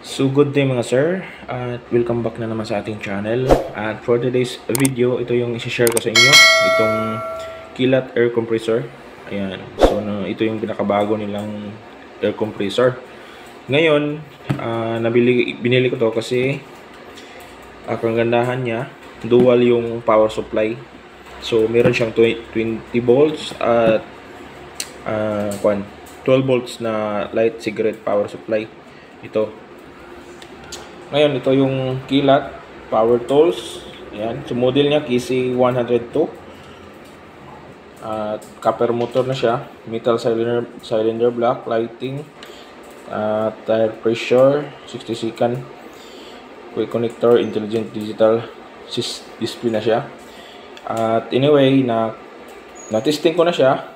So good day mga sir, at welcome back na naman sa ating channel. At for today's video, ito yung isi-share ko sa inyo, itong Kilat air compressor. Ayan, so ito yung pinakabago nilang air compressor. Ngayon, binili ko to kasi ang kagandahan niya, dual yung power supply. So meron siyang 20 volts at 12 volts na light cigarette power supply. Ito. Ngayon, ito yung Kilat Power Tools. Ayan. So, model niya KC102. At copper motor na siya. Metal cylinder block, lighting, tire pressure, 60 second. Quick connector, intelligent digital display na siya. At anyway, na-testing ko na siya.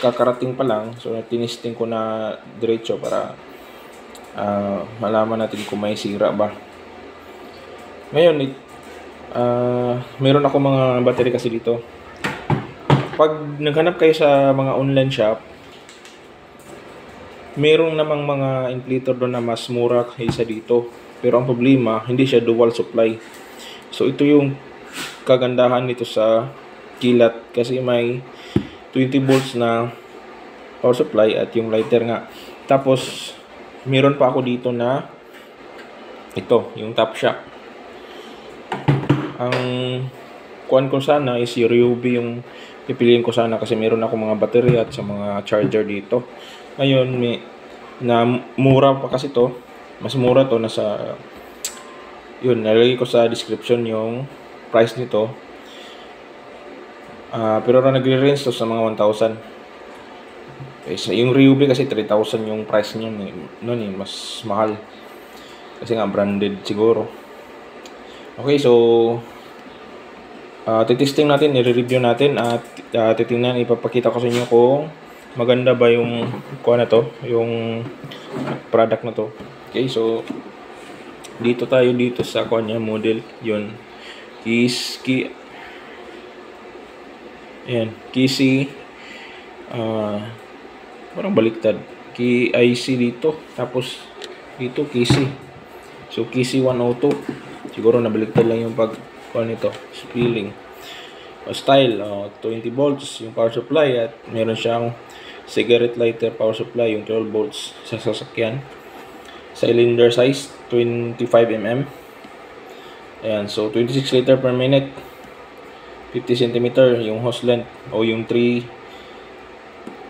Kakarating pa lang. So, tinisting ko na diretso para malaman natin kung may sira ba. Ngayon, meron ako mga battery kasi dito. Pag naghanap kayo sa mga online shop, meron namang mga inflator doon na mas mura kaysa dito. Pero ang problema, hindi siya dual supply. So ito yung kagandahan nito sa Kilat kasi may 20 volts na power supply at yung lighter nga. Tapos meron pa ako dito na ito, yung top shock. Ang kuan ko sana is yung Ryobi yung pipiliin ko sana kasi meron ako mga battery at sa mga charger dito. Ngayon, na mura pa kasi to. Mas mura to, nasa yun, nalagay ko sa description yung price nito. Pero nagre-range to sa mga 1,000. Yung Ryobi kasi 3,000 yung price niya noon mas mahal. Kasi nga branded siguro. Okay, so titesting natin, i-review natin at titingnan, ipapakita ko sa inyo kung maganda ba yung kuha na to, yung product na to. Okay, so dito tayo dito sa kuha niya, model, yun. KC parang baliktad. KIC dito. Tapos dito KC. So KC102. Siguro nabaliktad lang yung pagkuha nito. Spilling. Style 20 volts yung power supply at meron siyang cigarette lighter power supply yung 12 volts sa sasakyan. Cylinder size 25 mm. Ayan, so 26 liter per minute. 50 cm yung hose length o yung 3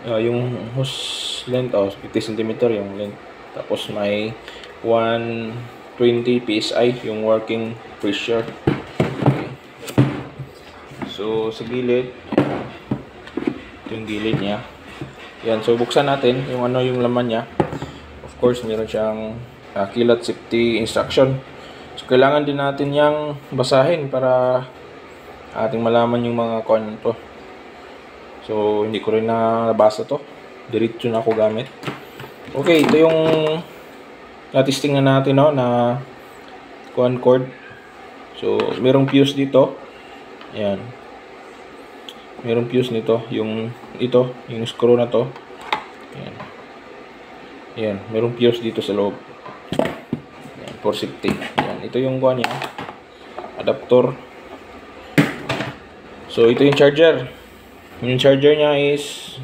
yung hose length 50 cm yung length. Tapos may 120 psi yung working pressure. Okay. So sa gilid, ito yung gilid niya. Yan, so buksan natin yung yung laman niya. Of course, meron siyang Kilat safety instruction. So kailangan din natin yang basahin para ating malaman yung mga to. So, hindi ko rin nabasa to. Diretso na ako gamit. Okay, ito yung na-testing na natin, no, na cord. So, merong fuse dito. Ayan. Merong fuse nito. Yung screw na to. Ayan. Ayan. Merong fuse dito sa loob. Ayan, for safety. Ayan. Ito yung kuha niya. Adapter. So, ito yung charger. Yung charger niya is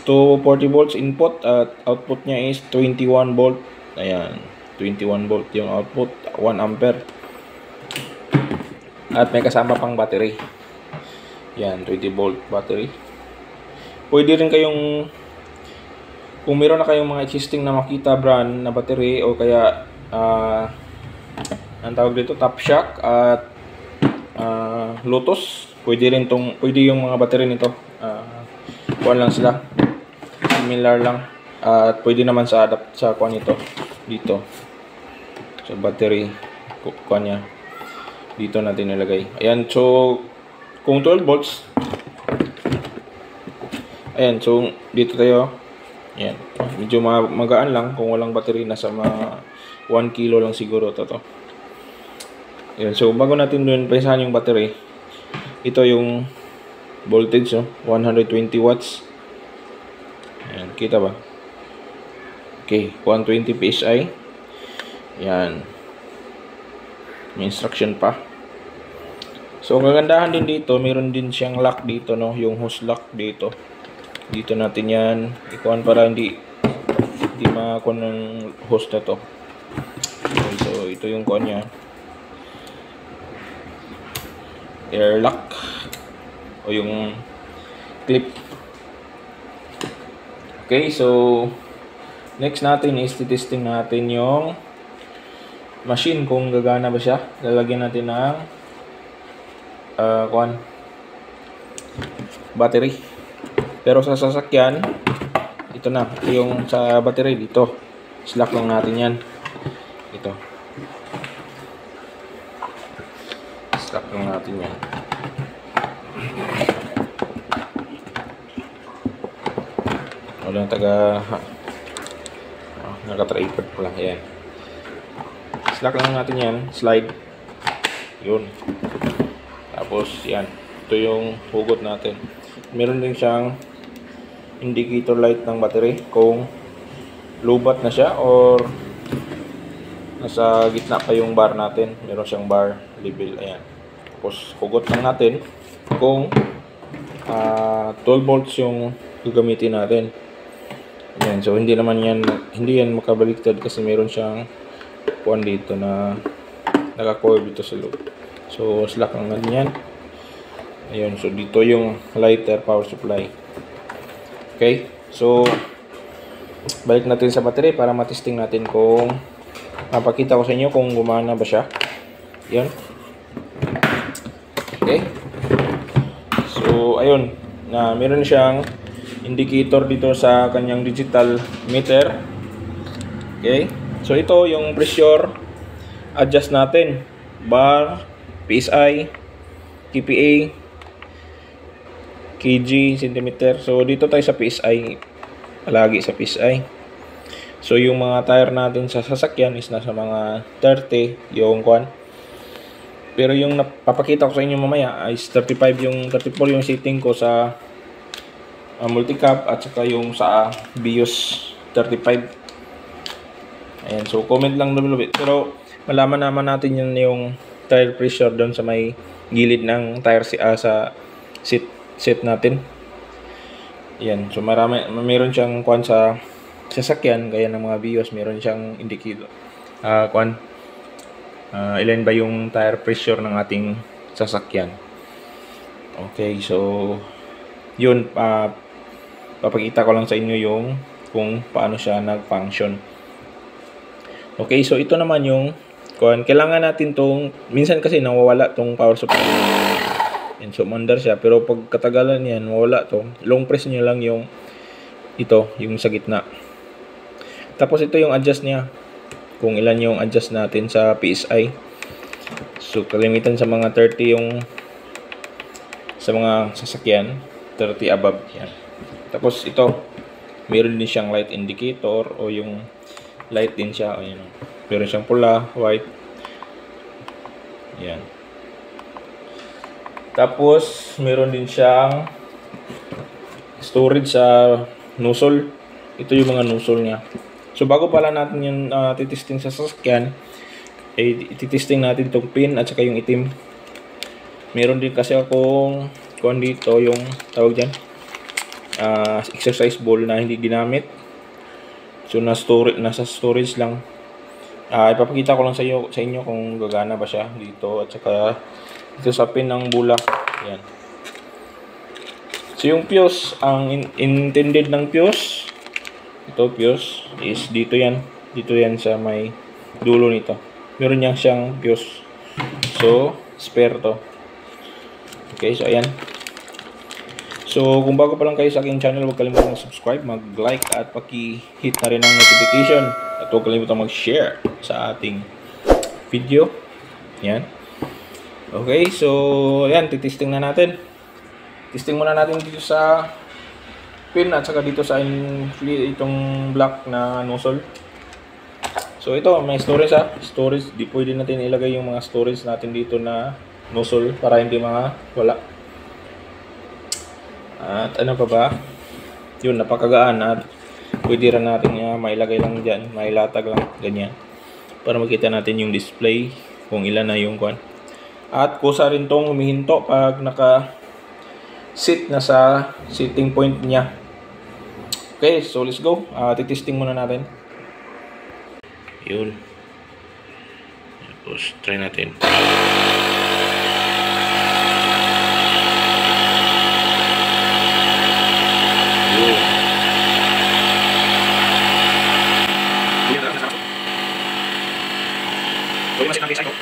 240 volts input at output niya is 21 volt. Ayan, 21 volt yung output, 1 ampere. At may kasama pang battery. Yan, 20 volt battery. Pwede rin kayong, kung meron na kayong mga existing na Makita brand na battery o kaya ang tawag dito, Top Shock at Lotus, pwede yung mga battery nito. Kuan lang sila. Similar lang. At pwede naman sa kuan nito dito. So battery kuan niya. Dito natin nilagay. Ayan, so kung 12 volts. Ayan, so dito tayo. Ayan. Medyo magaan lang kung walang battery, nasa mga 1 kilo lang siguro to. Ayan, so bago natin doon paisahan yung battery, ito yung voltage, 120 watts. Ayan, kita ba? Okay, 120 psi. Yan. May instruction pa. So, kagandahan din dito, meron din siyang lock dito, no? Yung hose lock dito. Dito natin yan ikuhan para hindi makakuha ng hose na to. Okay, so, ito yung kuha niya. Air lock. O yung clip. Okay, so, next natin is testing natin yung machine kung gagana ba siya. Lalagyan natin ng battery. Pero sa sasakyan, ito na. Ito yung sa battery dito. Slack lang natin yan. Ito. Slack lang natin yan. Walang naka-tripod pala. Ayan. Slack lang natin yan. Slide. Yun. Tapos, yan. Ito yung hugot natin. Meron din siyang indicator light ng battery kung lubat na siya or nasa gitna pa yung bar natin. Meron siyang bar level. Ayan. Tapos, hugot lang natin kung 12 volts yung gagamitin natin. Ayan. So, hindi yan makabaliktad kasi meron siyang kuwan dito na naka-coil dito sa loob. So, slack lang natin yan. Ayun, so dito yung lighter power supply. Okay, so balik natin sa battery para matesting natin kung mapakita ko sa inyo kung gumana ba siya. Ayun. Okay. So, ayun, na meron siyang indicator dito sa kanyang digital meter. Okay. So, ito yung pressure adjust natin. Bar, PSI, kPa, kg, centimeter. So, dito tayo sa PSI. Palagi sa PSI. So, yung mga tire natin sa sasakyan is nasa mga 30 yung kwan. Pero yung napapakita ko sa inyo mamaya is 35 yung 34 yung setting ko sa multicap at saka yung sa BIOS 35. Ayan. So, comment lang naman. Pero, malaman naman natin yun yung tire pressure doon sa may gilid ng tire sa seat natin. Yan. So, mayroon siyang kwan sa sasakyan, gaya ng mga BIOS, mayroon siyang indicator. Ilan ba yung tire pressure ng ating sasakyan. Okay, so, yun, papakita ko lang sa inyo yung kung paano siya nag-function. Okay, so ito naman yung kailangan natin tong, minsan kasi nawawala tong power supply. Yan, so mandar siya, pero pag katagalan yan, mawala to. Long press niyo lang yung yung sa gitna. Tapos ito yung adjust niya. Kung ilan yung adjust natin sa PSI. So kalimitan sa mga 30 yung sa mga sasakyan, 30 above yan. Tapos ito, meron din siyang light indicator o yung light din siya. Ayan. Meron siyang pula, white. Yan. Tapos, meron din siyang storage sa nozzle. Ito yung mga nozzle niya. So, bago pala natin yung titesting sa sasakyan, titesting natin itong pin at saka yung itim. Meron din kasi akong kuwan dito, yung tawag dyan, exercise ball na hindi ginamit. So, nasa storage lang. Ipapakita ko lang sa inyo kung gagana ba siya dito at saka dito sa pin ng bulak. Yan. So, yung fuse, ang intended ng fuse, ito fuse, is dito yan. Dito yan sa may dulo nito. Meron siyang fuse. So, spare to. Okay, so ayan. So, kung bago pa lang kayo sa aking channel, huwag kalimutan mag-subscribe, mag-like, at paki-hit na rin ang notification. At huwag kalimutan mag-share sa ating video. Yan. Okay, so, ayan, titesting na natin. Testing muna natin dito sa pin at saka dito sa itong black na nozzle. So, ito, may storage storage. Di pwede natin ilagay yung mga storage natin dito na nozzle para hindi wala. At ano pa ba? Yun, napakagaan at pwede rin natin mailagay lang dyan, mailatag lang, ganyan. para makita natin yung display kung ilan na yung kwan. At kusa rin tong humihinto pag naka sit na sa setting point niya. Okay, so let's go. Titesting muna natin. Yun. Tapos try natin. Yun. Pwede masin ang design ko.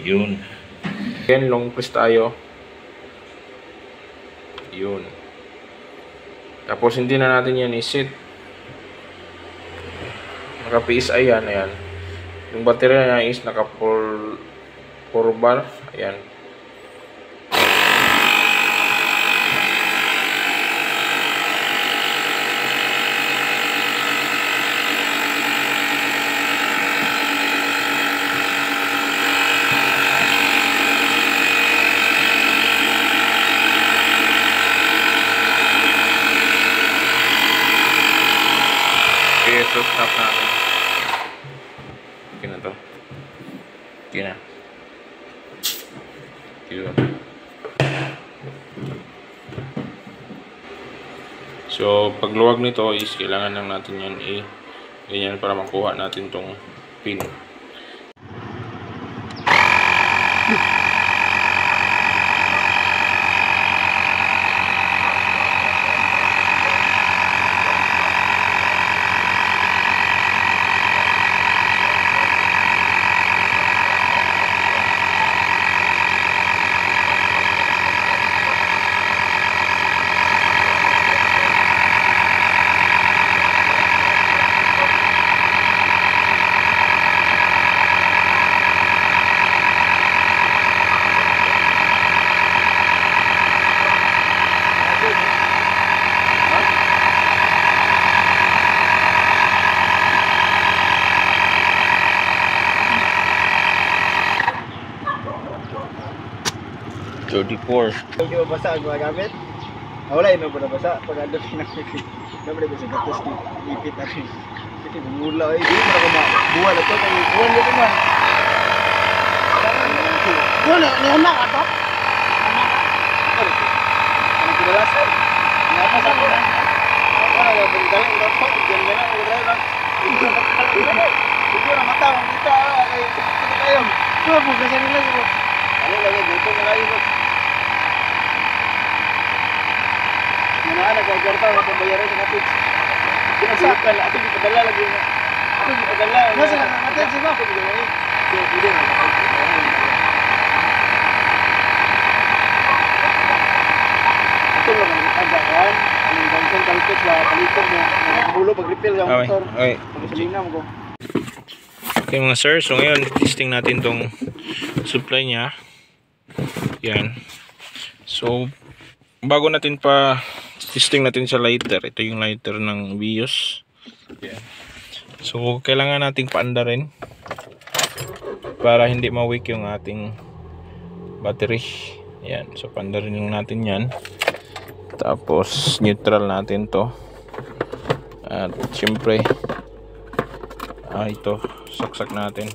Yun. Again, long press tayo. Yun. Tapos hindi na natin yan i-set. Naka-PSI yan. Ayan. Yung battery niya is naka 4 bar. Ayan. Okay, so stop natin. Okay na to. Okay na. Yun. So, pagluwag nito is kailangan lang natin yan ganyan para makuha natin tong pin. Hindi mabasa ang mga gamit. Wala yun na basa. Pag ano pinakikit. Naman ba sa gatos ipit na rin. Ito bumula ay. Hindi mo na buwan na ito. Buwan na ito man. Buwan na ka ito? Ano kinalasan? Napasa ko na. Wala na baligalan. Diyan na lang. Hindi na matawang dito. Ito kayo. Ito po kasi nila. Ano lagi dito na kayo. Mana nagkakwarta na pambayaran sa kapit. Pinasakal, ato ipadala lagi na. Ato ipadala. Nasa natin siya ba? Hindi na. Ito lang ang agahan. Ang bangkong kalipit sa palitong mo. Bulo pag-refill yung motor. Okay. Pag-salina mo ko. Okay mga sir, so ngayon testing natin tong supply niya. Yan. So bago natin pa testing natin sa lighter, ito yung lighter ng Vios. Yan. So kailangan nating paandarin para hindi ma-weak yung ating battery. Yan. So paandarin natin yan. Tapos neutral natin to. At syempre ito, saksak natin.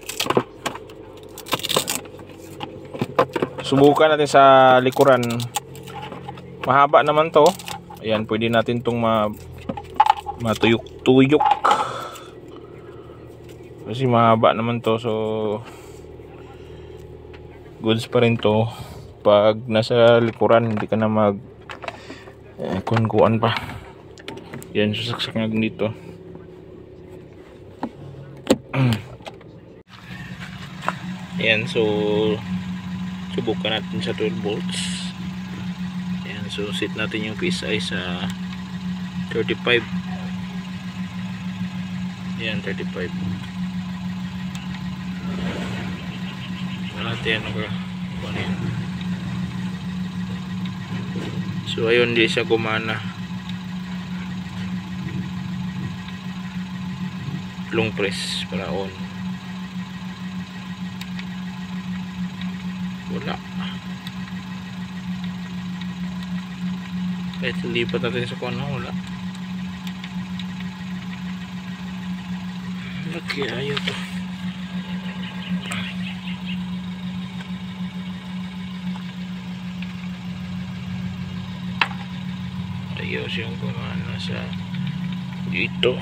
Subukan natin sa likuran. Mahaba naman to. Ayan, pwede natin itong matuyok-tuyok. Kasi mahaba naman to. So goods pa rin to. Pag nasa likuran, hindi ka na mag kuan pa. Yan, susaksak natin dito. Ayan, so subukan natin sa 12 volts. Ayan, so set natin yung PSI sa 35. Ayan, 35. Natin ano yan. So ayun, di siya gumana. Long press para on. Wala. Kahit lipat natin sa kuno, wala. Okay, ayaw to. Ayaw siyang gumana sa dito.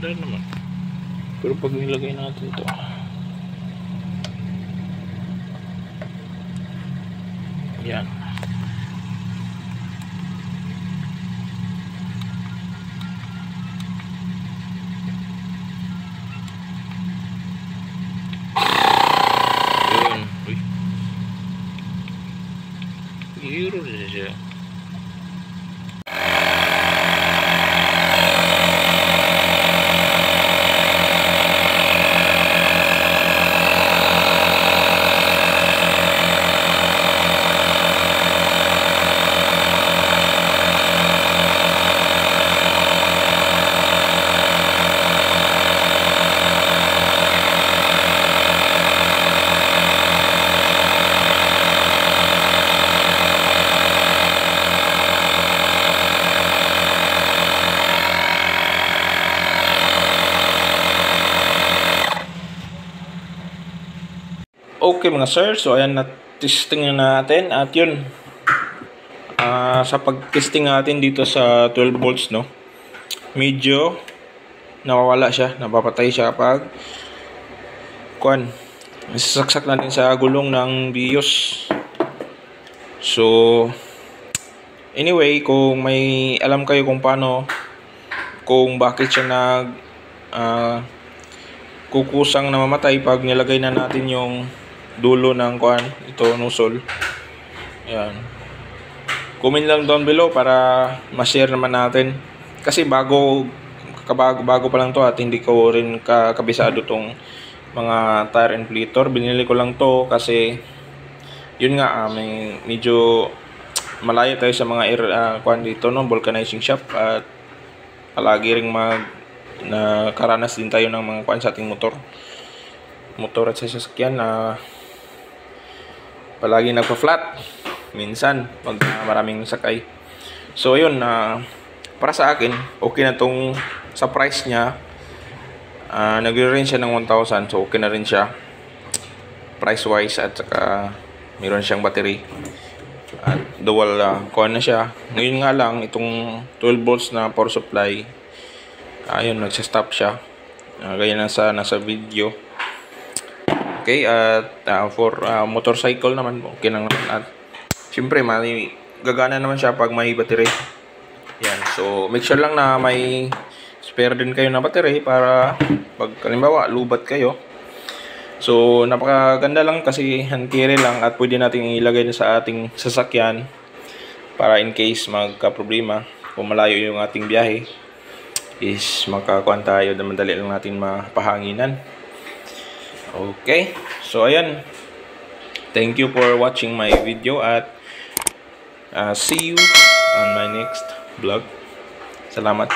Naman. Pero pag nilagay natin ito, yan. Yun. Uy. Hero na siya. Okay mga sir, so ayan, na-testing na natin at yun, sa pag-testing natin dito sa 12 volts, no, medyo nawawala siya, napapatay siya kapag nasasaksak natin sa gulong ng BIOS. So anyway, kung may alam kayo kung paano, kung bakit siya kukusang namamatay pag nilagay na natin yung dulo ng ito, nozzle. Ayan. Comment lang down below para ma-share naman natin. Kasi bago pa lang to at hindi ko rin kabisado tong mga tire inflator. Binili ko lang to kasi yun nga, may medyo malayo tayo sa mga dito, no, vulcanizing shop, at palagi ring nakaranas din tayo ng mga sa ating motor at sa sasakyan na palagi nagpa-flat minsan pag maraming sakay. So ayun, para sa akin okay na tong sa price niya. Nagre-range siya ng 1,000, so okay na rin siya price wise, at saka meron siyang battery at dual na siya. Ngayon nga lang itong 12 volts na power supply, ayun, nagsa-stop siya, gaya na nasa video. Okay, at for motorcycle naman, okay lang naman. At syempre, gagana naman siya pag may battery. Yan, so make sure lang na may spare din kayo na battery para pag halimbawa lubat kayo. So napakaganda lang kasi hand-carry lang, at pwede natin ilagay sa ating sasakyan para in case magka-problema kung malayo yung ating biyahe, is makakuan tayo, madali lang natin mapahanginan. Okay, so ayan, thank you for watching my video, at see you on my next vlog. Salamat.